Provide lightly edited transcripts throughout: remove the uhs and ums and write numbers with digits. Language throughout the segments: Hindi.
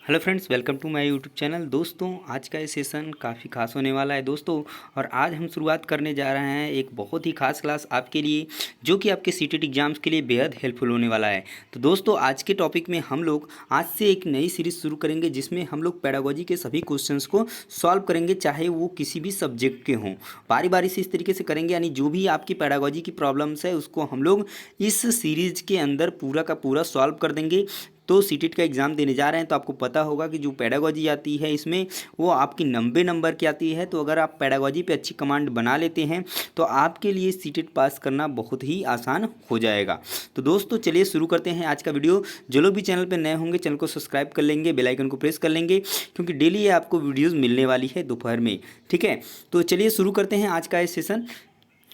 Hello friends, welcome to my YouTube channel. दोस्तों, आज का ये सेशन काफ़ी खास होने वाला है दोस्तों। और आज हम शुरुआत करने जा रहे हैं एक बहुत ही खास क्लास आपके लिए, जो कि आपके सीटेट एग्जाम्स के लिए बेहद हेल्पफुल होने वाला है। तो दोस्तों, आज के टॉपिक में हम लोग आज से एक नई सीरीज़ शुरू करेंगे, जिसमें हम लोग पेडागोजी के सभी क्वेश्चंस को सॉल्व करेंगे, चाहे वो किसी भी सब्जेक्ट के हों। बारी बारी से इस तरीके से करेंगे, यानी जो भी आपकी पेडागोजी की प्रॉब्लम्स है उसको हम लोग इस सीरीज़ के अंदर पूरा का पूरा सॉल्व कर देंगे। तो सीटेट का एग्ज़ाम देने जा रहे हैं तो आपको पता होगा कि जो पेडागोजी आती है इसमें वो आपकी 90 नंबर की आती है। तो अगर आप पेडागोजी पे अच्छी कमांड बना लेते हैं तो आपके लिए सीटेट पास करना बहुत ही आसान हो जाएगा। तो दोस्तों, चलिए शुरू करते हैं आज का वीडियो। जो लोग भी चैनल पर नए होंगे चैनल को सब्सक्राइब कर लेंगे, बेल आइकन को प्रेस कर लेंगे, क्योंकि डेली ये आपको वीडियोज़ मिलने वाली है दोपहर में। ठीक है, तो चलिए शुरू करते हैं आज का ये सेशन।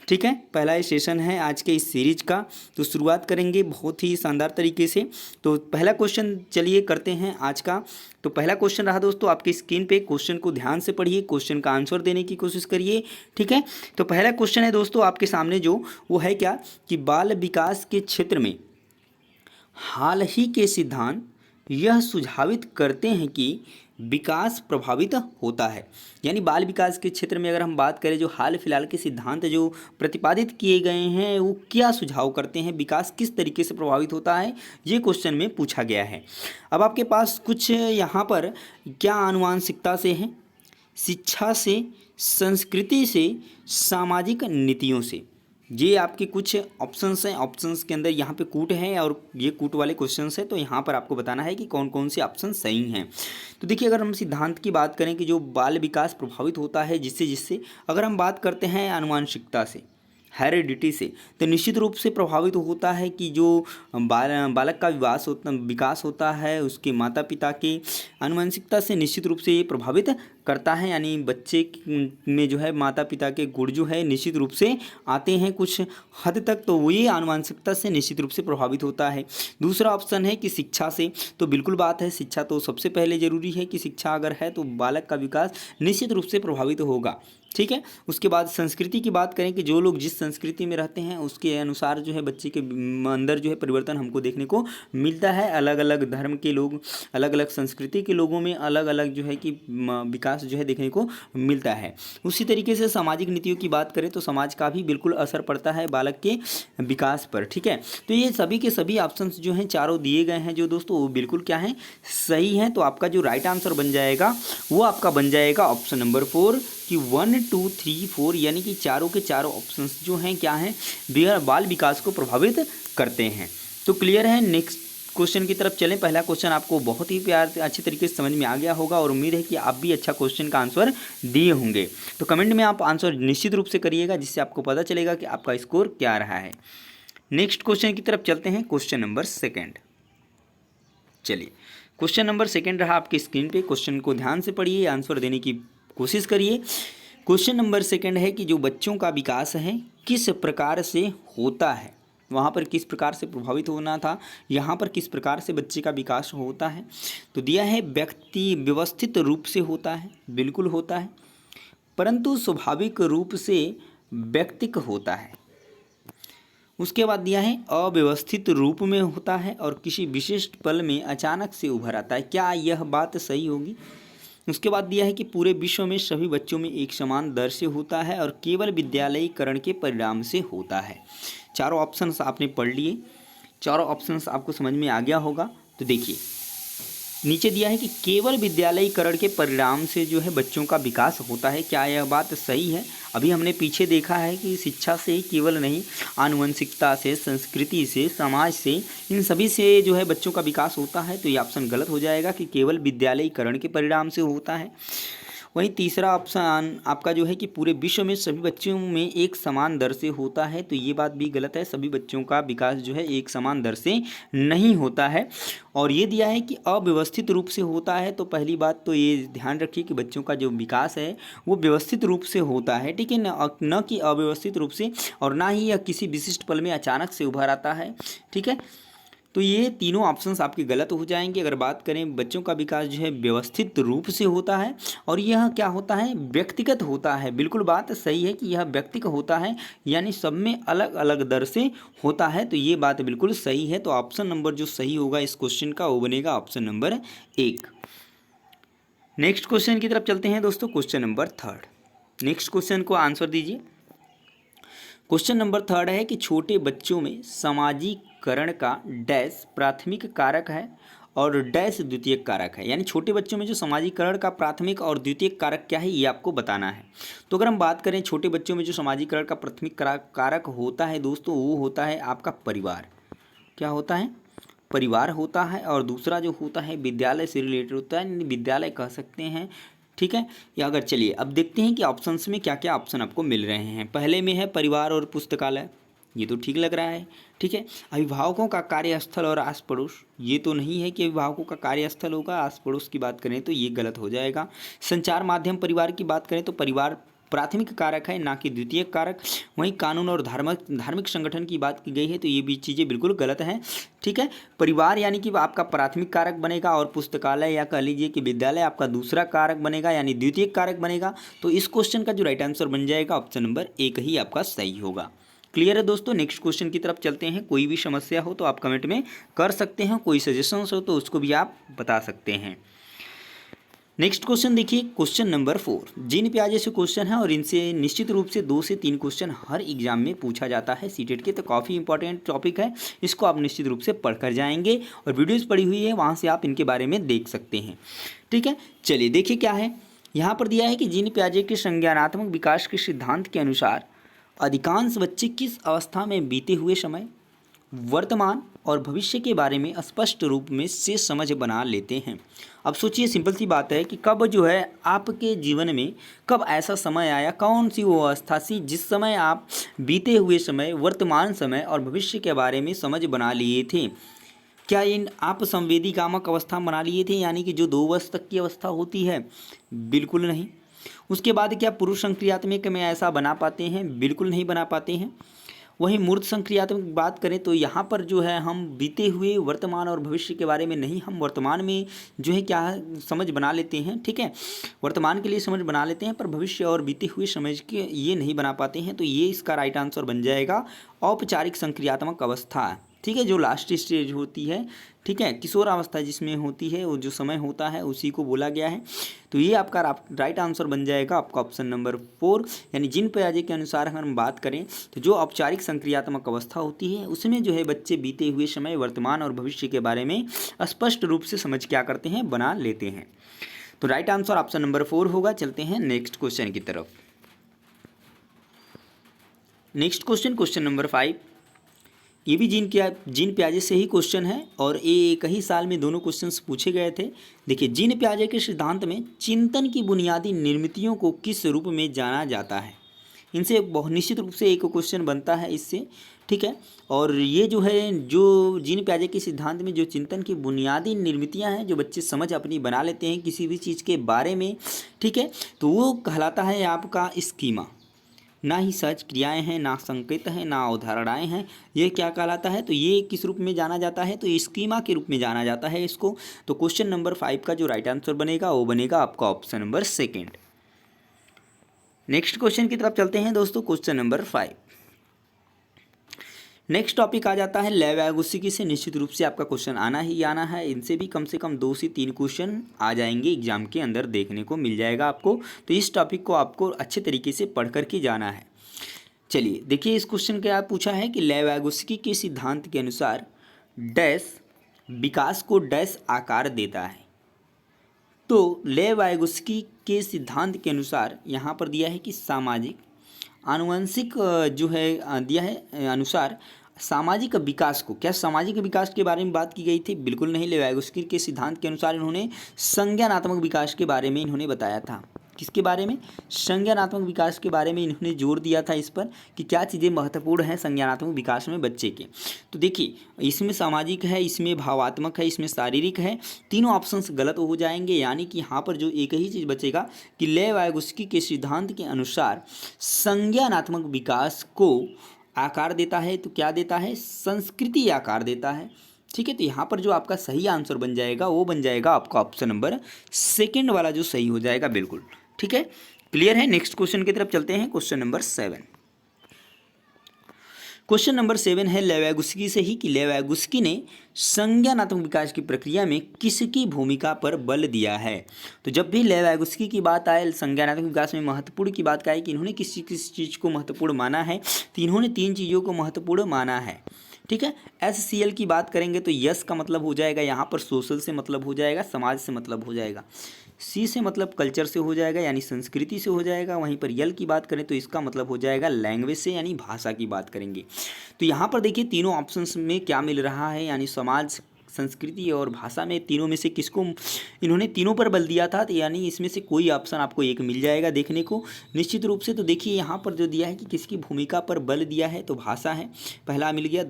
ठीक है, पहला ये सेशन है आज के इस सीरीज का। तो शुरुआत करेंगे बहुत ही शानदार तरीके से। तो पहला क्वेश्चन चलिए करते हैं आज का। तो पहला क्वेश्चन रहा दोस्तों आपकी स्क्रीन पे। क्वेश्चन को ध्यान से पढ़िए, क्वेश्चन का आंसर देने की कोशिश करिए। ठीक है, तो पहला क्वेश्चन है दोस्तों आपके सामने, जो वो है क्या कि बाल विकास के क्षेत्र में हाल ही के सिद्धांत यह सुझावित करते हैं कि विकास प्रभावित होता है। यानी बाल विकास के क्षेत्र में अगर हम बात करें, जो हाल फिलहाल के सिद्धांत जो प्रतिपादित किए गए हैं वो क्या सुझाव करते हैं, विकास किस तरीके से प्रभावित होता है, ये क्वेश्चन में पूछा गया है। अब आपके पास कुछ यहाँ पर क्या आनुवांशिकता से है, शिक्षा से, संस्कृति से, सामाजिक नीतियों से। ये आपके कुछ ऑप्शंस हैं। ऑप्शंस के अंदर यहाँ पे कूट है और ये कूट वाले क्वेश्चंस हैं, तो यहाँ पर आपको बताना है कि कौन कौन से ऑप्शन सही हैं। तो देखिए, अगर हम सिद्धांत की बात करें कि जो बाल विकास प्रभावित होता है जिससे जिससे अगर हम बात करते हैं आनुवांशिकता से, हेरिडिटी से, तो निश्चित रूप से प्रभावित होता है कि जो बालक का विकास होता है उसके माता पिता के आनुवंशिकता से निश्चित रूप से ये प्रभावित करता है। यानी बच्चे में जो है माता पिता के गुण जो है निश्चित रूप से आते हैं कुछ हद तक, तो ये आनुवंशिकता से निश्चित रूप से प्रभावित होता है। दूसरा ऑप्शन है कि शिक्षा से। तो बिल्कुल बात है, शिक्षा तो सबसे पहले ज़रूरी है कि शिक्षा अगर है तो बालक का विकास निश्चित रूप से प्रभावित होगा। ठीक है, उसके बाद संस्कृति की बात करें कि जो लोग जिस संस्कृति में रहते हैं उसके अनुसार जो है बच्चे के अंदर जो है परिवर्तन हमको देखने को मिलता है। अलग अलग धर्म के लोग, अलग अलग संस्कृति के लोगों में अलग अलग जो है कि विकास जो है देखने को मिलता है। उसी तरीके से सामाजिक नीतियों की बात करें तो समाज का भी बिल्कुल असर पड़ता है बालक के विकास पर। ठीक है, तो ये सभी के सभी ऑप्शन जो हैं चारों दिए गए हैं जो दोस्तों वो बिल्कुल क्या है, सही है। तो आपका जो राइट आंसर बन जाएगा वो आपका बन जाएगा ऑप्शन नंबर 4 कि 1 2 3 4, यानी कि चारों के चारों ऑप्शंस जो हैं क्या हैं, बाल विकास को प्रभावित करते हैं। तो क्लियर है, नेक्स्ट क्वेश्चन की तरफ चलें। पहला क्वेश्चन आपको बहुत ही प्यार अच्छे तरीके से समझ में आ गया होगा और उम्मीद है कि आप भी अच्छा क्वेश्चन का आंसर दिए होंगे। तो कमेंट में आप आंसर निश्चित रूप से करिएगा, जिससे आपको पता चलेगा कि आपका स्कोर क्या रहा है। नेक्स्ट क्वेश्चन की तरफ चलते हैं, क्वेश्चन नंबर 2। चलिए, क्वेश्चन नंबर 2 रहा आपकी स्क्रीन पे। क्वेश्चन को ध्यान से पढ़िए, आंसर देने की कोशिश करिए। क्वेश्चन नंबर 2 है कि जो बच्चों का विकास है किस प्रकार से होता है, वहाँ पर किस प्रकार से प्रभावित होना था, यहाँ पर किस प्रकार से बच्चे का विकास होता है। तो दिया है व्यक्ति व्यवस्थित रूप से होता है, बिल्कुल होता है, परंतु स्वाभाविक रूप से व्यक्तिक होता है। उसके बाद दिया है अव्यवस्थित रूप में होता है और किसी विशिष्ट पल में अचानक से उभर आता है। क्या यह बात सही होगी? उसके बाद दिया है कि पूरे विश्व में सभी बच्चों में एक समान दर से होता है और केवल विद्यालयीकरण के परिणाम से होता है। चारों ऑप्शंस आपने पढ़ लिए, चारों ऑप्शंस आपको समझ में आ गया होगा। तो देखिए, नीचे दिया है कि केवल विद्यालयीकरण के परिणाम से जो है बच्चों का विकास होता है। क्या यह बात सही है? अभी हमने पीछे देखा है कि शिक्षा से केवल नहीं, आनुवंशिकता से, संस्कृति से, समाज से, इन सभी से जो है बच्चों का विकास होता है। तो ये ऑप्शन गलत हो जाएगा कि केवल विद्यालयीकरण के परिणाम से होता है। वहीं तीसरा ऑप्शन आपका जो है कि पूरे विश्व में सभी बच्चों में एक समान दर से होता है। तो ये बात भी गलत है, सभी बच्चों का विकास जो है एक समान दर से नहीं होता है। और ये दिया है कि अव्यवस्थित रूप से होता है। तो पहली बात तो ये ध्यान रखिए कि बच्चों का जो विकास है वो व्यवस्थित रूप से होता है, ठीक है, न कि अव्यवस्थित रूप से, और ना ही यह किसी विशिष्ट पल में अचानक से उभर आता है। ठीक है, तो ये तीनों ऑप्शंस आपके गलत हो जाएंगे। अगर बात करें बच्चों का विकास जो है व्यवस्थित रूप से होता है और यह क्या होता है, व्यक्तिगत होता है। बिल्कुल बात सही है कि यह व्यक्तिगत होता है, यानी सब में अलग अलग दर से होता है। तो ये बात बिल्कुल सही है। तो ऑप्शन नंबर जो सही होगा इस क्वेश्चन का वो बनेगा ऑप्शन नंबर 1। नेक्स्ट क्वेश्चन की तरफ चलते हैं दोस्तों, क्वेश्चन नंबर 3। नेक्स्ट क्वेश्चन को आंसर दीजिए। क्वेश्चन नंबर 3 है कि छोटे बच्चों में सामाजिकरण का डैश प्राथमिक कारक है और डैश द्वितीयक कारक है। यानी छोटे बच्चों में जो सामाजिकरण का प्राथमिक और द्वितीयक कारक क्या है ये आपको बताना है। तो अगर हम बात करें छोटे बच्चों में जो सामाजिकरण का प्राथमिक कारक होता है दोस्तों, वो होता है आपका परिवार। क्या होता है, परिवार होता है। और दूसरा जो होता है विद्यालय से रिलेटेड होता है, विद्यालय कह सकते हैं, ठीक है। या अगर चलिए अब देखते हैं कि ऑप्शंस में क्या क्या ऑप्शन आपको मिल रहे हैं। पहले में है परिवार और पुस्तकालय, ये तो ठीक लग रहा है, ठीक है। अभिभावकों का कार्यस्थल और आस पड़ोस, ये तो नहीं है कि अभिभावकों का कार्यस्थल होगा। आस पड़ोस की बात करें तो ये गलत हो जाएगा। संचार माध्यम परिवार की बात करें तो परिवार प्राथमिक कारक है, ना कि द्वितीयक कारक। वहीं कानून और धार्मिक संगठन की बात की गई है तो ये भी चीज़ें बिल्कुल गलत हैं, ठीक है। परिवार यानी कि आपका प्राथमिक कारक बनेगा और पुस्तकालय या कह लीजिए कि विद्यालय आपका दूसरा कारक बनेगा, यानी द्वितीयक कारक बनेगा। तो इस क्वेश्चन का जो राइट आंसर बन जाएगा ऑप्शन नंबर 1 ही आपका सही होगा। क्लियर है दोस्तों। नेक्स्ट क्वेश्चन की तरफ चलते हैं। कोई भी समस्या हो तो आप कमेंट में कर सकते हैं, कोई सजेशंस हो तो उसको भी आप बता सकते हैं। नेक्स्ट क्वेश्चन देखिए, क्वेश्चन नंबर 4 जीन प्याजे से क्वेश्चन है और इनसे निश्चित रूप से 2 से 3 क्वेश्चन हर एग्जाम में पूछा जाता है सीटेट के। तो काफ़ी इंपॉर्टेंट टॉपिक है, इसको आप निश्चित रूप से पढ़कर जाएंगे और वीडियोज़ पड़ी हुई है वहाँ से आप इनके बारे में देख सकते हैं, ठीक है। चलिए देखिए क्या है यहाँ पर दिया है कि जीन प्याजे के संज्ञानात्मक विकास के सिद्धांत के अनुसार अधिकांश बच्चे किस अवस्था में बीते हुए समय, वर्तमान और भविष्य के बारे में स्पष्ट रूप में से समझ बना लेते हैं। अब सोचिए, सिंपल सी बात है कि कब जो है आपके जीवन में कब ऐसा समय आया, कौन सी वो अवस्था थी जिस समय आप बीते हुए समय, वर्तमान समय और भविष्य के बारे में समझ बना लिए थे। क्या इन आप संवेदीकामक अवस्था बना लिए थे, यानी कि जो 2 वर्ष तक की अवस्था होती है? बिल्कुल नहीं। उसके बाद क्या पुरुष संक्रियात्मक में ऐसा बना पाते हैं? बिल्कुल नहीं बना पाते हैं। वहीं मूर्त संक्रियात्मक की बात करें तो यहाँ पर जो है हम बीते हुए, वर्तमान और भविष्य के बारे में नहीं, हम वर्तमान में जो है क्या समझ बना लेते हैं, ठीक है। वर्तमान के लिए समझ बना लेते हैं पर भविष्य और बीते हुए समझ के ये नहीं बना पाते हैं। तो ये इसका राइट आंसर बन जाएगा औपचारिक संक्रियात्मक अवस्था, ठीक है, जो लास्ट स्टेज होती है, ठीक है, किशोरावस्था जिसमें होती है, वो जो समय होता है उसी को बोला गया है। तो ये आपका राइट आंसर बन जाएगा आपका ऑप्शन नंबर 4। यानी जीन प्याजे के अनुसार अगर हम बात करें तो जो औपचारिक संक्रियात्मक अवस्था होती है उसमें जो है बच्चे बीते हुए समय, वर्तमान और भविष्य के बारे में स्पष्ट रूप से समझ क्या करते हैं, बना लेते हैं। तो राइट आंसर ऑप्शन नंबर 4 होगा। चलते हैं नेक्स्ट क्वेश्चन की तरफ। नेक्स्ट क्वेश्चन, क्वेश्चन नंबर 5, ये भी जीन प्याजे से ही क्वेश्चन है और एक ही साल में दोनों क्वेश्चंस पूछे गए थे। देखिए, जीन प्याजे के सिद्धांत में चिंतन की बुनियादी निर्मितियों को किस रूप में जाना जाता है? इनसे बहुत निश्चित रूप से एक क्वेश्चन बनता है इससे, ठीक है। और ये जो है, जो जीन प्याजे के सिद्धांत में जो चिंतन की बुनियादी निर्मितियाँ हैं, जो बच्चे समझ अपनी बना लेते हैं किसी भी चीज़ के बारे में, ठीक है, तो वो कहलाता है आपका स्कीमा। ना ही सहज क्रियाएं हैं, ना संकेत हैं, ना अवधारणाएं हैं, ये क्या कहलाता है? तो ये किस रूप में जाना जाता है? तो स्कीमा के रूप में जाना जाता है इसको। तो क्वेश्चन नंबर 5 का जो राइट आंसर बनेगा वो बनेगा आपका ऑप्शन नंबर 2। नेक्स्ट क्वेश्चन की तरफ चलते हैं दोस्तों, क्वेश्चन नंबर 5। नेक्स्ट टॉपिक आ जाता है लेव-यागोत्स्की से। निश्चित रूप से आपका क्वेश्चन आना ही आना है, इनसे भी कम से कम 2 से 3 क्वेश्चन आ जाएंगे एग्जाम के अंदर, देखने को मिल जाएगा आपको। तो इस टॉपिक को आपको अच्छे तरीके से पढ़ करके जाना है। चलिए देखिए, इस क्वेश्चन का पूछा है कि लेव-यागोत्स्की के सिद्धांत के अनुसार डैश विकास को डैश आकार देता है। तो लेव-यागोत्स्की के सिद्धांत के अनुसार यहाँ पर दिया है कि सामाजिक आनुवंशिक जो है दिया है अनुसार सामाजिक विकास को, क्या सामाजिक विकास के बारे में बात की गई थी? बिल्कुल नहीं। लेव-यागोत्स्की के सिद्धांत के अनुसार इन्होंने संज्ञानात्मक विकास के बारे में इन्होंने बताया था। किसके बारे में? संज्ञानात्मक विकास के बारे में इन्होंने जोर दिया था इस पर कि क्या चीज़ें महत्वपूर्ण हैं संज्ञानात्मक विकास में बच्चे के। तो देखिए, इसमें सामाजिक है, इसमें भावात्मक है, इसमें शारीरिक है, तीनों ऑप्शंस गलत हो जाएंगे। यानी कि यहाँ पर जो एक ही चीज़ बचेगा कि लेव-यागोत्स्की के सिद्धांत के अनुसार संज्ञानात्मक विकास को आकार देता है। तो क्या देता है? संस्कृति आकार देता है। ठीक है, तो यहाँ पर जो आपका सही आंसर बन जाएगा वो बन जाएगा आपका ऑप्शन नंबर सेकंड वाला जो सही हो जाएगा, बिल्कुल ठीक है। क्लियर है। नेक्स्ट क्वेश्चन की तरफ चलते हैं, क्वेश्चन नंबर 7। क्वेश्चन नंबर 7 है लेवागुस्की से ही कि लेवागुस्की ने संज्ञानात्मक विकास की प्रक्रिया में किसकी भूमिका पर बल दिया है। तो जब भी लेवागुस्की की बात आए, संज्ञानात्मक विकास में महत्वपूर्ण की बात आए कि इन्होंने किस चीज़ को महत्वपूर्ण माना है, तो इन्होंने 3 चीज़ों को महत्वपूर्ण माना है। ठीक है, SCL की बात करेंगे तो यस का मतलब हो जाएगा यहाँ पर सोशल से मतलब हो जाएगा, समाज से मतलब हो जाएगा। सी से मतलब कल्चर से हो जाएगा यानी संस्कृति से हो जाएगा। वहीं पर यल की बात करें तो इसका मतलब हो जाएगा लैंग्वेज से यानी भाषा की बात करेंगे। तो यहाँ पर देखिए तीनों ऑप्शंस में क्या मिल रहा है, यानी समाज, संस्कृति और भाषा में तीनों में से किसको इन्होंने तीनों पर बल दिया था, तो यानी इसमें से कोई ऑप्शन आपको एक मिल जाएगा देखने को निश्चित रूप से। तो देखिए यहाँ पर जो दिया है कि किसकी भूमिका पर बल दिया है, तो भाषा है, पहला मिल गया।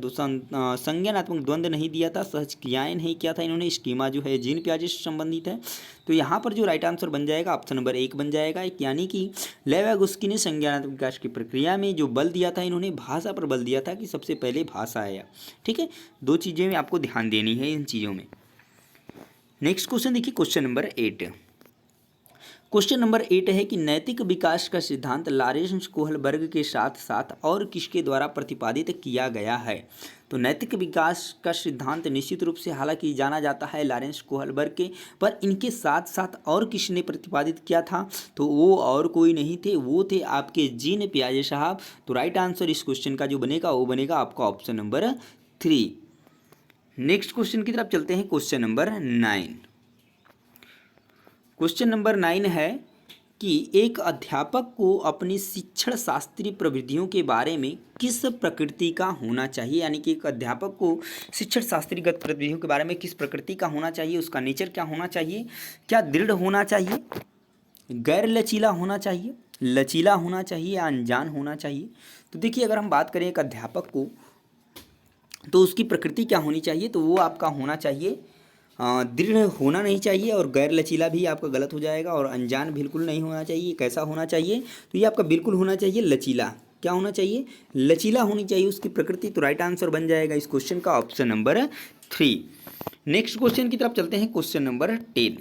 संज्ञानात्मक द्वंद्व नहीं दिया था, सहज क्रियाएं नहीं किया था इन्होंने, स्कीमा जो है जीन पियाजे से संबंधित है। तो यहाँ पर जो राइट आंसर बन जाएगा ऑप्शन नंबर 1 बन जाएगा, यानी कि लेवागुस्की ने संज्ञानात्मक विकास की प्रक्रिया में जो बल दिया था, इन्होंने भाषा पर बल दिया था कि सबसे पहले भाषा आया। ठीक है, 2 चीज़ें में आपको ध्यान देनी है इन चीज़ों में। नेक्स्ट क्वेश्चन देखिए, क्वेश्चन नंबर 8। क्वेश्चन नंबर 8 है कि नैतिक विकास का सिद्धांत लॉरेंस कोहलबर्ग के साथ साथ और किसके द्वारा प्रतिपादित किया गया है। तो नैतिक विकास का सिद्धांत निश्चित रूप से हालांकि जाना जाता है लॉरेंस कोहलबर्ग के, पर इनके साथ साथ और किसने प्रतिपादित किया था, तो वो और कोई नहीं थे, वो थे आपके जीन पियाजे साहब। तो राइट आंसर इस क्वेश्चन का जो बनेगा वो बनेगा आपका ऑप्शन नंबर 3। नेक्स्ट क्वेश्चन की तरफ चलते हैं, क्वेश्चन नंबर 9। क्वेश्चन नंबर 9 है कि एक अध्यापक को अपनी शिक्षण शास्त्रीय प्रविधियों के बारे में किस प्रकृति का होना चाहिए, यानी कि एक अध्यापक को शिक्षण शास्त्रीगत प्रविधियों के बारे में किस प्रकृति का होना चाहिए, उसका नेचर क्या होना चाहिए, क्या दृढ़ होना चाहिए, गैर लचीला होना चाहिए, लचीला होना चाहिए या अनजान होना चाहिए। तो देखिए अगर हम बात करें एक अध्यापक को, तो उसकी प्रकृति क्या होनी चाहिए, तो वो आपका होना चाहिए दृढ़ होना नहीं चाहिए, और गैर लचीला भी आपका गलत हो जाएगा, और अनजान बिल्कुल नहीं होना चाहिए। कैसा होना चाहिए, तो ये आपका बिल्कुल होना चाहिए लचीला। क्या होना चाहिए, लचीला होनी चाहिए उसकी प्रकृति। तो राइट आंसर बन जाएगा इस क्वेश्चन का ऑप्शन नंबर 3। नेक्स्ट क्वेश्चन की तरफ चलते हैं, क्वेश्चन नंबर 10।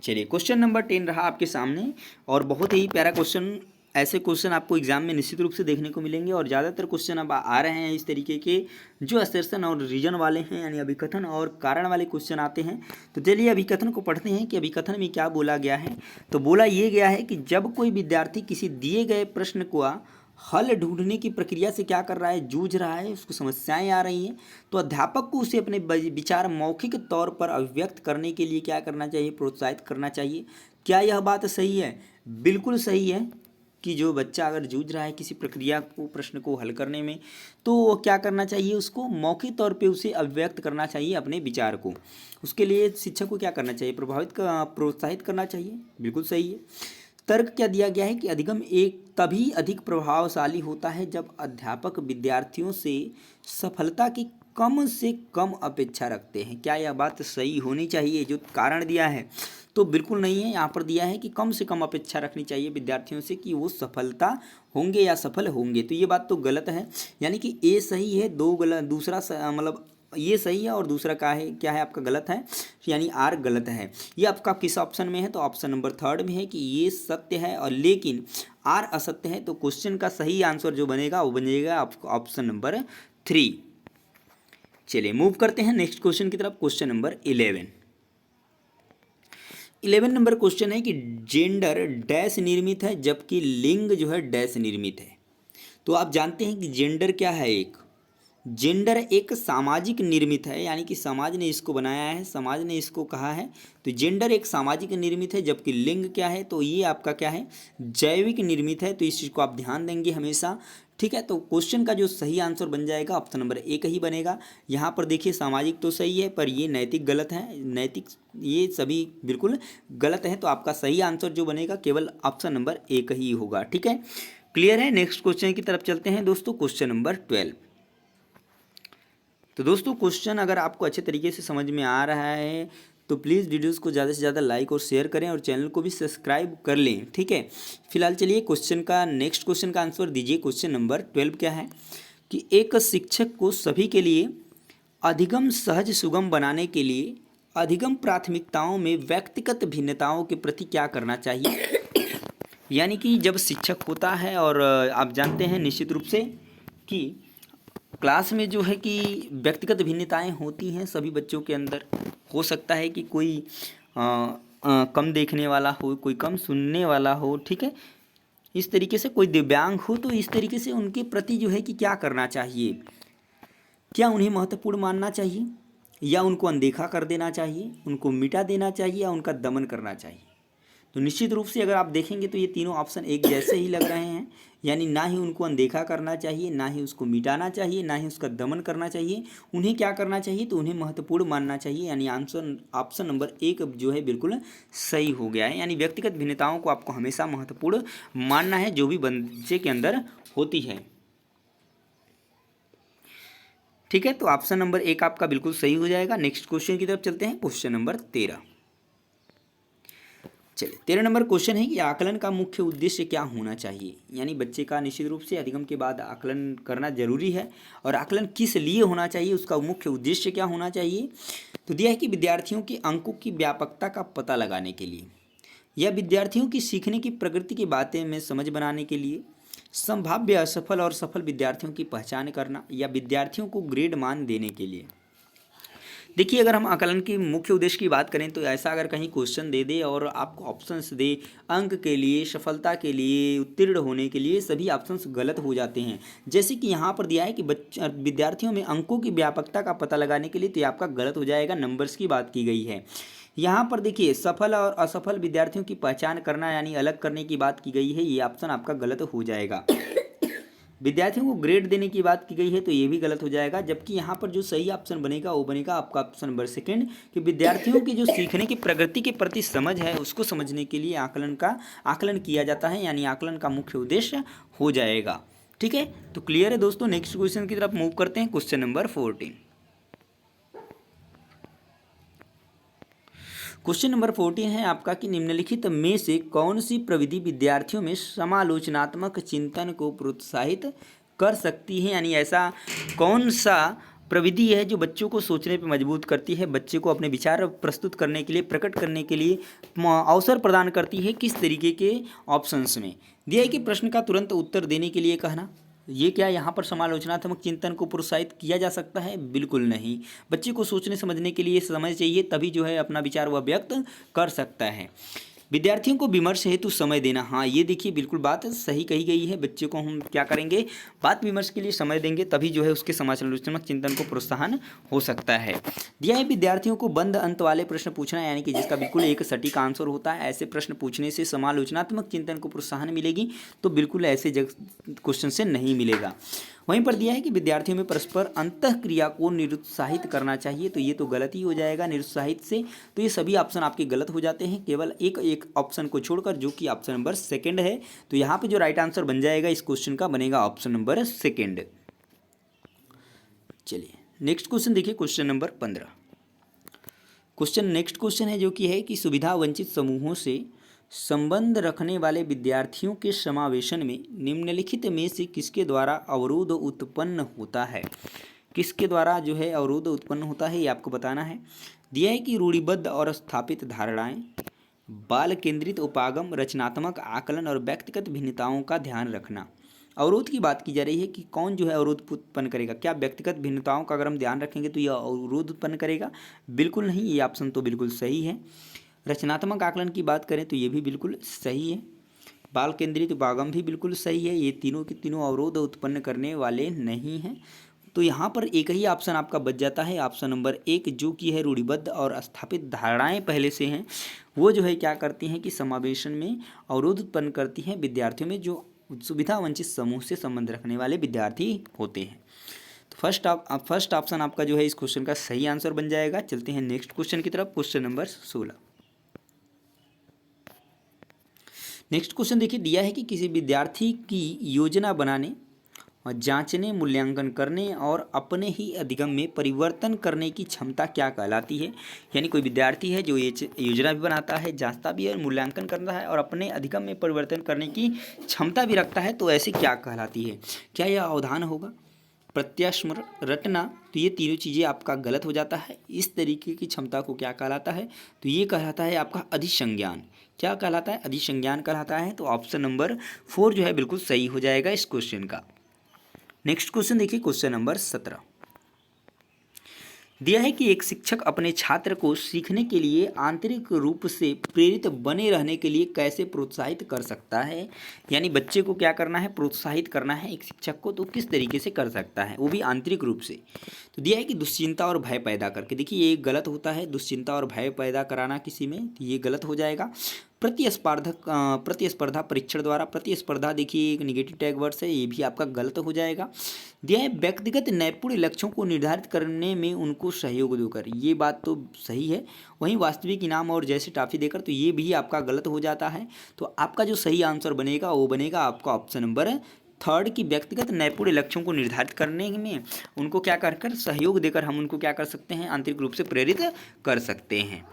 चलिए क्वेश्चन नंबर 10 रहा आपके सामने, और बहुत ही प्यारा क्वेश्चन। ऐसे क्वेश्चन आपको एग्जाम में निश्चित रूप से देखने को मिलेंगे, और ज़्यादातर क्वेश्चन अब आ रहे हैं इस तरीके के जो असर्शन और रीजन वाले हैं, यानी अभिकथन और कारण वाले क्वेश्चन आते हैं। तो चलिए अभिकथन को पढ़ते हैं कि अभिकथन में क्या बोला गया है। तो बोला ये गया है कि जब कोई विद्यार्थी किसी दिए गए प्रश्न को हल ढूंढने की प्रक्रिया से क्या कर रहा है, जूझ रहा है, उसको समस्याएं आ रही हैं, तो अध्यापक को उसे अपने विचार मौखिक तौर पर अभिव्यक्त करने के लिए क्या करना चाहिए, प्रोत्साहित करना चाहिए। क्या यह बात सही है? बिल्कुल सही है कि जो बच्चा अगर जूझ रहा है किसी प्रक्रिया को, प्रश्न को हल करने में, तो क्या करना चाहिए, उसको मौखिक तौर पे उसे अभिव्यक्त करना चाहिए अपने विचार को। उसके लिए शिक्षक को क्या करना चाहिए, प्रोत्साहित करना चाहिए। बिल्कुल सही है। तर्क क्या दिया गया है कि अधिगम एक तभी अधिक प्रभावशाली होता है जब अध्यापक विद्यार्थियों से सफलता की कम से कम अपेक्षा रखते हैं। क्या यह बात सही होनी चाहिए? जो कारण दिया है तो बिल्कुल नहीं है, यहाँ पर दिया है कि कम से कम अपेक्षा रखनी चाहिए विद्यार्थियों से कि वो सफलता होंगे या सफल होंगे। तो ये बात तो गलत है, यानी कि ए सही है, दो गलत, दूसरा मतलब ये सही है और दूसरा क्या है आपका गलत है, यानी आर गलत है। ये आपका किस ऑप्शन में है, तो ऑप्शन नंबर 3 में है कि ये सत्य है और लेकिन आर असत्य है। तो क्वेश्चन का सही आंसर जो बनेगा वो बनेगा आपका ऑप्शन नंबर 3। चलिए मूव करते हैं नेक्स्ट क्वेश्चन की तरफ, क्वेश्चन नंबर 11 नंबर क्वेश्चन है कि जेंडर डैश निर्मित है जबकि लिंग जो है डैश निर्मित है। तो आप जानते हैं कि जेंडर क्या है, जेंडर एक सामाजिक निर्मित है, यानी कि समाज ने इसको बनाया है, समाज ने इसको कहा है। तो जेंडर एक सामाजिक निर्मित है, जबकि लिंग क्या है, तो ये आपका क्या है, जैविक निर्मित है। तो इस चीज़ को आप ध्यान देंगे हमेशा, ठीक है। तो क्वेश्चन का जो सही आंसर बन जाएगा ऑप्शन नंबर 1 ही बनेगा। यहाँ पर देखिए सामाजिक तो सही है, पर ये नैतिक गलत है, नैतिक ये सभी बिल्कुल गलत है। तो आपका सही आंसर जो बनेगा केवल ऑप्शन नंबर 1 ही होगा, ठीक है। क्लियर है। नेक्स्ट क्वेश्चन की तरफ चलते हैं दोस्तों, क्वेश्चन नंबर 12। तो दोस्तों क्वेश्चन अगर आपको अच्छे तरीके से समझ में आ रहा है तो प्लीज़ वीडियोज़ को ज़्यादा से ज़्यादा लाइक और शेयर करें और चैनल को भी सब्सक्राइब कर लें, ठीक है। फिलहाल चलिए क्वेश्चन का नेक्स्ट क्वेश्चन का आंसर दीजिए। क्वेश्चन नंबर 12 क्या है कि एक शिक्षक को सभी के लिए अधिगम सहज सुगम बनाने के लिए अधिगम प्राथमिकताओं में व्यक्तिगत भिन्नताओं के प्रति क्या करना चाहिए। यानी कि जब शिक्षक होता है और आप जानते हैं निश्चित रूप से कि क्लास में जो है कि व्यक्तिगत भिन्नताएं होती हैं सभी बच्चों के अंदर। हो सकता है कि कोई कम देखने वाला हो, कोई कम सुनने वाला हो, ठीक है। इस तरीके से कोई दिव्यांग हो, तो इस तरीके से उनके प्रति जो है कि क्या करना चाहिए, क्या उन्हें महत्वपूर्ण मानना चाहिए या उनको अनदेखा कर देना चाहिए, उनको मिटा देना चाहिए या उनका दमन करना चाहिए। तो निश्चित रूप से अगर आप देखेंगे तो ये तीनों ऑप्शन एक जैसे ही लग रहे हैं, यानी ना ही उनको अनदेखा करना चाहिए, ना ही उसको मिटाना चाहिए, ना ही उसका दमन करना चाहिए। उन्हें क्या करना चाहिए, तो उन्हें महत्वपूर्ण मानना चाहिए। यानी आंसर ऑप्शन नंबर 1 जो है बिल्कुल सही हो गया है। यानी व्यक्तिगत भिन्नताओं को आपको हमेशा महत्वपूर्ण मानना है जो भी बच्चे के अंदर होती है, ठीक है। तो ऑप्शन नंबर 1 आपका बिल्कुल सही हो जाएगा। नेक्स्ट क्वेश्चन की तरफ चलते हैं, क्वेश्चन नंबर 13। चलिए 13 नंबर क्वेश्चन है कि आकलन का मुख्य उद्देश्य क्या होना चाहिए। यानी बच्चे का निश्चित रूप से अधिगम के बाद आकलन करना जरूरी है, और आकलन किस लिए होना चाहिए, उसका मुख्य उद्देश्य क्या होना चाहिए। तो दिया है कि विद्यार्थियों के अंकों की व्यापकता का पता लगाने के लिए, या विद्यार्थियों की सीखने की प्रकृति की बातें में समझ बनाने के लिए, संभाव्य असफल और सफल विद्यार्थियों की पहचान करना, या विद्यार्थियों को ग्रेड मान देने के लिए। देखिए अगर हम आकलन के मुख्य उद्देश्य की बात करें तो ऐसा अगर कहीं क्वेश्चन दे दे और आपको ऑप्शंस दे अंक के लिए, सफलता के लिए, उत्तीर्ण होने के लिए, सभी ऑप्शंस गलत हो जाते हैं। जैसे कि यहाँ पर दिया है कि विद्यार्थियों में अंकों की व्यापकता का पता लगाने के लिए, तो ये आपका गलत हो जाएगा। नंबर्स की बात की गई है। यहाँ पर देखिए सफल और असफल विद्यार्थियों की पहचान करना यानी अलग करने की बात की गई है, ये ऑप्शन आपका गलत हो जाएगा। विद्यार्थियों को ग्रेड देने की बात की गई है, तो ये भी गलत हो जाएगा। जबकि यहाँ पर जो सही ऑप्शन बनेगा वो बनेगा आपका ऑप्शन नंबर 2 कि विद्यार्थियों की जो सीखने की प्रगति के प्रति समझ है उसको समझने के लिए आकलन किया जाता है, यानी आकलन का मुख्य उद्देश्य हो जाएगा, ठीक है। तो क्लियर है दोस्तों। नेक्स्ट क्वेश्चन की तरफ मूव करते हैं, क्वेश्चन नंबर 14। क्वेश्चन नंबर 14 है आपका कि निम्नलिखित में से कौन सी प्रविधि विद्यार्थियों में समालोचनात्मक चिंतन को प्रोत्साहित कर सकती है। यानी ऐसा कौन सा प्रविधि है जो बच्चों को सोचने पर मजबूर करती है, बच्चे को अपने विचार प्रस्तुत करने के लिए, प्रकट करने के लिए अवसर प्रदान करती है। किस तरीके के ऑप्शंस में दिया है कि प्रश्न का तुरंत उत्तर देने के लिए कहना, ये क्या यहाँ पर समालोचनात्मक चिंतन को प्रोत्साहित किया जा सकता है? बिल्कुल नहीं। बच्चे को सोचने समझने के लिए समय चाहिए, तभी जो है अपना विचार वह व्यक्त कर सकता है। विद्यार्थियों को विमर्श हेतु समय देना, हाँ ये देखिए बिल्कुल बात सही कही गई है। बच्चे को हम क्या करेंगे, बात विमर्श के लिए समय देंगे, तभी जो है उसके समालोचनात्मक चिंतन को प्रोत्साहन हो सकता है। दिया है विद्यार्थियों को बंद अंत वाले प्रश्न पूछना, यानी कि जिसका बिल्कुल एक सटीक आंसर होता है। ऐसे प्रश्न पूछने से समालोचनात्मक चिंतन को प्रोत्साहन मिलेगी, तो बिल्कुल ऐसे क्वेश्चन से नहीं मिलेगा। वहीं पर दिया है कि विद्यार्थियों में परस्पर अंतःक्रिया को निरुत्साहित करना चाहिए, तो ये तो गलत ही हो जाएगा निरुत्साहित से। तो ये सभी ऑप्शन आपके गलत हो जाते हैं, केवल एक ऑप्शन को छोड़कर, जो कि ऑप्शन नंबर 2 है। तो यहाँ पे जो राइट आंसर बन जाएगा इस क्वेश्चन का बनेगा ऑप्शन नंबर 2। चलिए नेक्स्ट क्वेश्चन देखिए, क्वेश्चन नंबर 15। नेक्स्ट क्वेश्चन है जो कि है कि सुविधा वंचित समूहों से संबंध रखने वाले विद्यार्थियों के समावेशन में निम्नलिखित में से किसके द्वारा अवरोध उत्पन्न होता है। किसके द्वारा जो है अवरोध उत्पन्न होता है, ये आपको बताना है। दिया है कि रूढ़िबद्ध और स्थापित धारणाएं, बाल केंद्रित उपागम, रचनात्मक आकलन और व्यक्तिगत भिन्नताओं का ध्यान रखना। अवरोध की बात की जा रही है कि कौन जो है अवरोध उत्पन्न करेगा। क्या व्यक्तिगत भिन्नताओं का अगर हम ध्यान रखेंगे तो यह अवरोध उत्पन्न करेगा? बिल्कुल नहीं, ये ऑप्शन तो बिल्कुल सही है। रचनात्मक आकलन की बात करें तो ये भी बिल्कुल सही है। बाल केंद्रित उपागम भी बिल्कुल सही है। ये तीनों के तीनों अवरोध उत्पन्न करने वाले नहीं हैं। तो यहाँ पर एक ही ऑप्शन आपका बच जाता है, ऑप्शन नंबर 1, जो कि है रूढ़िबद्ध और स्थापित धारणाएं पहले से हैं, वो जो है क्या करती हैं कि समावेशन में अवरोध उत्पन्न करती हैं विद्यार्थियों में जो सुविधा वंचित समूह से संबंध रखने वाले विद्यार्थी होते हैं। तो फर्स्ट ऑप्शन आपका जो है इस क्वेश्चन का सही आंसर बन जाएगा। चलते हैं नेक्स्ट क्वेश्चन की तरफ, क्वेश्चन नंबर 16। नेक्स्ट क्वेश्चन देखिए, दिया है कि किसी विद्यार्थी की योजना बनाने जांचने, मूल्यांकन करने और अपने ही अधिगम में परिवर्तन करने की क्षमता क्या कहलाती है। यानी कोई विद्यार्थी है जो ये योजना भी बनाता है, जांचता भी है, मूल्यांकन करता है और अपने अधिगम में परिवर्तन करने की क्षमता भी रखता है, तो ऐसे क्या कहलाती है। क्या यह अवधान होगा, प्रत्यास्मरण, रटना, तो ये तीनों चीज़ें आपका गलत हो जाता है। इस तरीके की क्षमता को क्या कहलाता है, तो ये कहलाता है आपका अधिसंज्ञान। क्या कहलाता है, अधिसंज्ञान कहलाता है। तो ऑप्शन नंबर 4 जो है बिल्कुल सही हो जाएगा इस क्वेश्चन का। नेक्स्ट क्वेश्चन देखिए, क्वेश्चन नंबर 17 दिया है कि एक शिक्षक अपने छात्र को सीखने के लिए आंतरिक रूप से प्रेरित बने रहने के लिए कैसे प्रोत्साहित कर सकता है। यानी बच्चे को क्या करना है, प्रोत्साहित करना है एक शिक्षक को, तो किस तरीके से कर सकता है, वो भी आंतरिक रूप से। तो दिया है कि दुश्चिंता और भय पैदा करके। देखिए ये गलत होता है, दुश्चिंता और भय पैदा कराना किसी में, तो ये गलत हो जाएगा। प्रतिस्पर्धा परीक्षण द्वारा, प्रतिस्पर्धा देखिए एक निगेटिव टैग वर्ड्स है, ये भी आपका गलत हो जाएगा। दिया है व्यक्तिगत नैपुण्य लक्ष्यों को निर्धारित करने में उनको सहयोग देकर, ये बात तो सही है। वहीं वास्तविक इनाम और जैसे टॉफी देकर, तो ये भी आपका गलत हो जाता है। तो आपका जो सही आंसर बनेगा वो बनेगा आपका ऑप्शन नंबर 3 की व्यक्तिगत नैपुण्य लक्ष्यों को निर्धारित करने में उनको क्या कर सहयोग देकर हम उनको क्या कर सकते हैं, आंतरिक रूप से प्रेरित कर सकते हैं।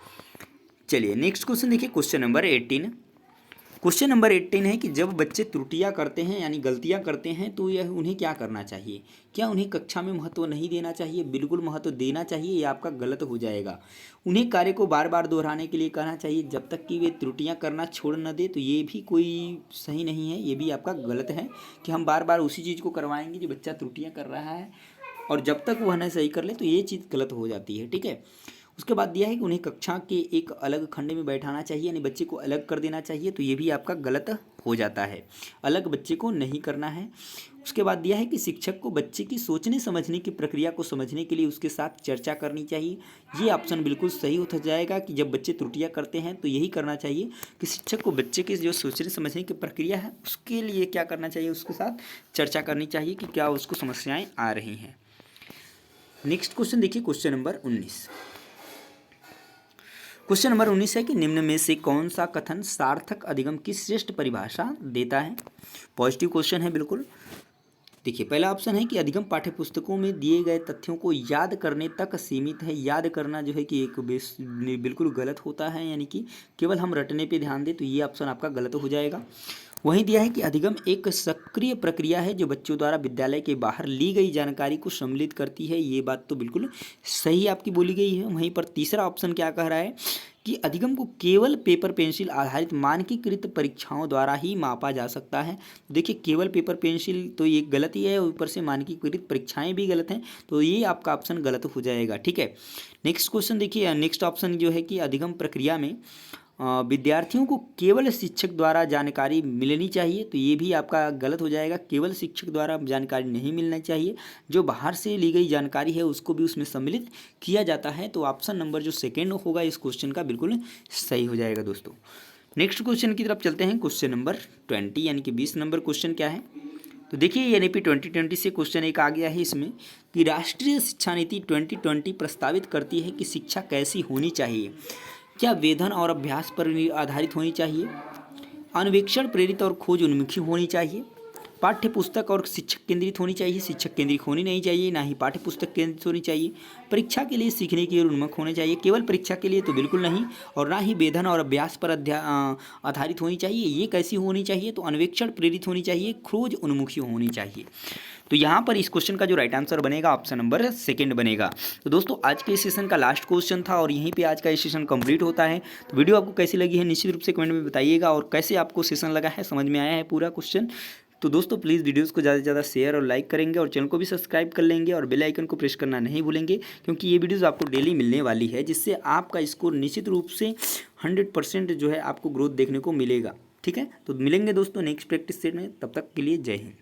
चलिए नेक्स्ट क्वेश्चन देखिए, क्वेश्चन नंबर 18। क्वेश्चन नंबर 18 है कि जब बच्चे त्रुटियां करते हैं यानी गलतियां करते हैं तो यह उन्हें क्या करना चाहिए। क्या उन्हें कक्षा में महत्व नहीं देना चाहिए, बिल्कुल महत्व देना चाहिए, ये आपका गलत हो जाएगा। उन्हें कार्य को बार बार दोहराने के लिए कहना चाहिए जब तक कि वे त्रुटियां करना छोड़ न दे, तो ये भी कोई सही नहीं है, ये भी आपका गलत है कि हम बार बार उसी चीज़ को करवाएंगे जो बच्चा त्रुटियाँ कर रहा है और जब तक वह न सही कर ले, तो ये चीज़ गलत हो जाती है। ठीक है, उसके बाद दिया है कि उन्हें कक्षा के एक अलग खंड में बैठाना चाहिए, यानी बच्चे को अलग कर देना चाहिए, तो ये भी आपका गलत हो जाता है, अलग बच्चे को नहीं करना है। उसके बाद दिया है कि शिक्षक को बच्चे की सोचने समझने की प्रक्रिया को समझने के लिए उसके साथ चर्चा करनी चाहिए। ये ऑप्शन बिल्कुल सही हो जाएगा कि जब बच्चे त्रुटियां करते हैं तो यही करना चाहिए कि शिक्षक को बच्चे की जो सोचने समझने की प्रक्रिया है उसके लिए क्या करना चाहिए, उसके साथ चर्चा करनी चाहिए कि क्या उसको समस्याएँ आ रही हैं। नेक्स्ट क्वेश्चन देखिए, क्वेश्चन नंबर 19। क्वेश्चन नंबर 19 है कि निम्न में से कौन सा कथन सार्थक अधिगम की श्रेष्ठ परिभाषा देता है। पॉजिटिव क्वेश्चन है बिल्कुल। देखिए पहला ऑप्शन है कि अधिगम पाठ्यपुस्तकों में दिए गए तथ्यों को याद करने तक सीमित है। याद करना जो है कि एक बिल्कुल गलत होता है, यानी कि केवल हम रटने पे ध्यान दें, तो ये ऑप्शन आपका गलत हो जाएगा। वहीं दिया है कि अधिगम एक सक्रिय प्रक्रिया है जो बच्चों द्वारा विद्यालय के बाहर ली गई जानकारी को सम्मिलित करती है। ये बात तो बिल्कुल सही आपकी बोली गई है। वहीं पर तीसरा ऑप्शन क्या कह रहा है कि अधिगम को केवल पेपर पेंसिल आधारित मानकीकृत परीक्षाओं द्वारा ही मापा जा सकता है। देखिए केवल पेपर पेंसिल तो ये गलत ही है, ऊपर से मानकीकृत परीक्षाएं भी गलत हैं, तो ये आपका ऑप्शन गलत हो जाएगा। ठीक है, नेक्स्ट क्वेश्चन देखिए, नेक्स्ट ऑप्शन जो है कि अधिगम प्रक्रिया में विद्यार्थियों को केवल शिक्षक द्वारा जानकारी मिलनी चाहिए, तो ये भी आपका गलत हो जाएगा। केवल शिक्षक द्वारा जानकारी नहीं मिलना चाहिए, जो बाहर से ली गई जानकारी है उसको भी उसमें सम्मिलित किया जाता है। तो ऑप्शन नंबर जो सेकेंड होगा इस क्वेश्चन का बिल्कुल सही हो जाएगा दोस्तों। नेक्स्ट क्वेश्चन की तरफ चलते हैं, क्वेश्चन नंबर 20 यानी कि 20 नंबर क्वेश्चन क्या है। तो देखिए NEP 2020 से क्वेश्चन एक आ गया है इसमें कि राष्ट्रीय शिक्षा नीति 2020 प्रस्तावित करती है कि शिक्षा कैसी होनी चाहिए। क्या वेधन और अभ्यास पर आधारित होनी चाहिए, अन्वेषण प्रेरित और खोज उन्मुखी होनी चाहिए, पाठ्य पुस्तक और शिक्षक केंद्रित होनी चाहिए, शिक्षक केंद्रित होनी नहीं चाहिए, ना ही पाठ्य पुस्तक केंद्रित होनी चाहिए, परीक्षा के लिए सीखने की ओर उन्मुख होने चाहिए, केवल परीक्षा के लिए तो बिल्कुल नहीं, और ना ही वेधन और अभ्यास पर आधारित होनी चाहिए। ये कैसी होनी चाहिए, तो अन्वेषण प्रेरित होनी चाहिए, खोज उन्मुखी होनी चाहिए। तो यहाँ पर इस क्वेश्चन का जो राइट आंसर बनेगा ऑप्शन नंबर सेकंड बनेगा। तो दोस्तों आज के सेशन का लास्ट क्वेश्चन था और यहीं पे आज का ये सेशन कंप्लीट होता है। तो वीडियो आपको कैसी लगी है निश्चित रूप से कमेंट में बताइएगा, और कैसे आपको सेशन लगा है, समझ में आया है पूरा क्वेश्चन। तो दोस्तों प्लीज़ वीडियोस को ज़्यादा से ज़्यादा शेयर और लाइक करेंगे और चैनल को भी सब्सक्राइब कर लेंगे और बेल आइकन को प्रेस करना नहीं भूलेंगे, क्योंकि ये वीडियोस आपको डेली मिलने वाली है, जिससे आपका स्कोर निश्चित रूप से 100% जो है आपको ग्रोथ देखने को मिलेगा। ठीक है, तो मिलेंगे दोस्तों नेक्स्ट प्रैक्टिस सेट में, तब तक के लिए जय हिंद।